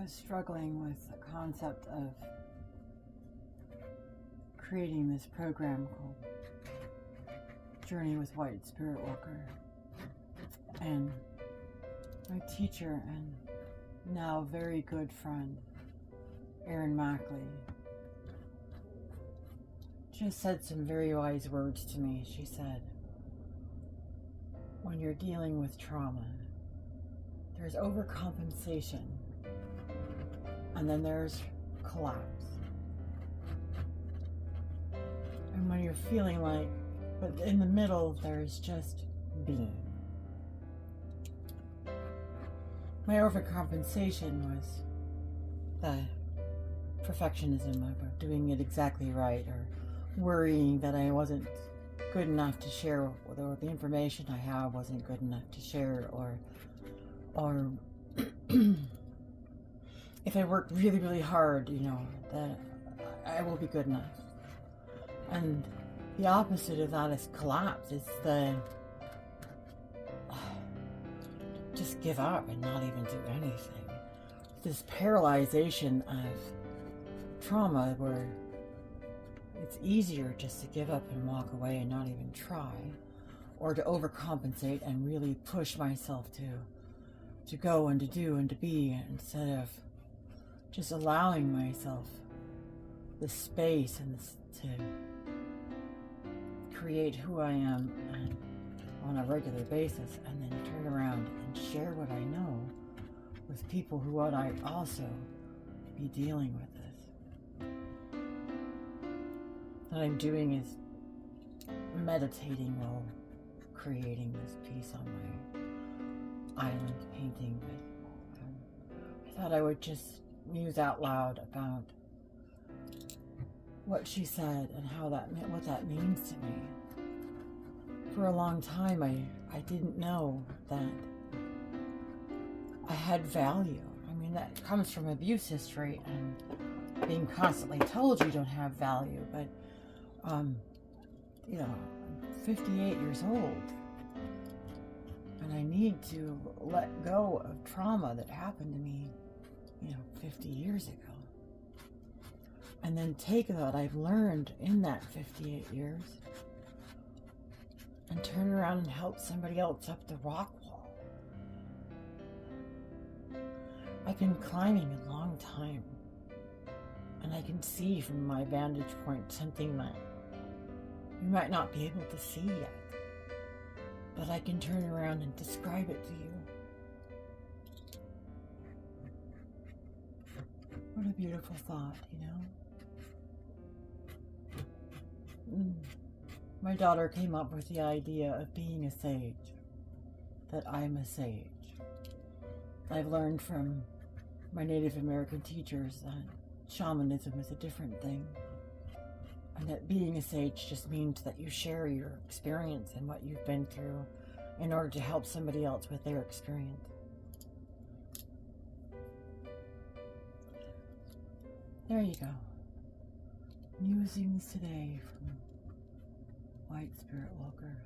I was struggling with the concept of creating this program called Journey with White Spirit Walker. And my teacher and now very good friend, Erin Mackley, just said some very wise words to me. She said, when you're dealing with trauma, there's overcompensation, and then there's collapse. And when you're feeling like, but in the middle, there's just being. My overcompensation was the perfectionism of doing it exactly right, or worrying that I wasn't good enough to share, or the information I have wasn't good enough to share, or if I work really, really hard, that I will be good enough. And the opposite of that is collapse. It's the just give up and not even do anything. This paralyzation of trauma where it's easier just to give up and walk away and not even try, or to overcompensate and really push myself to go and to do and to be, instead of just allowing myself the space and to create who I am on a regular basis, and then turn around and share what I know with people who would I also be dealing with this. What I'm doing is meditating while creating this piece on my island painting, but I thought I would just muse out loud about what she said and what that means to me. For a long time, I didn't know that I had value. I mean, that comes from abuse history and being constantly told you don't have value. But, I'm 58 years old, and I need to let go of trauma that happened to me, 50 years ago. And then take what I've learned in that 58 years and turn around and help somebody else up the rock wall. I've been climbing a long time, and I can see from my vantage point something that you might not be able to see yet, but I can turn around and describe it to you. What a beautiful thought, My daughter came up with the idea of being a sage, that I'm a sage. I've learned from my Native American teachers that shamanism is a different thing, and that being a sage just means that you share your experience and what you've been through in order to help somebody else with their experience. There you go. Musings today from White Spirit Walker.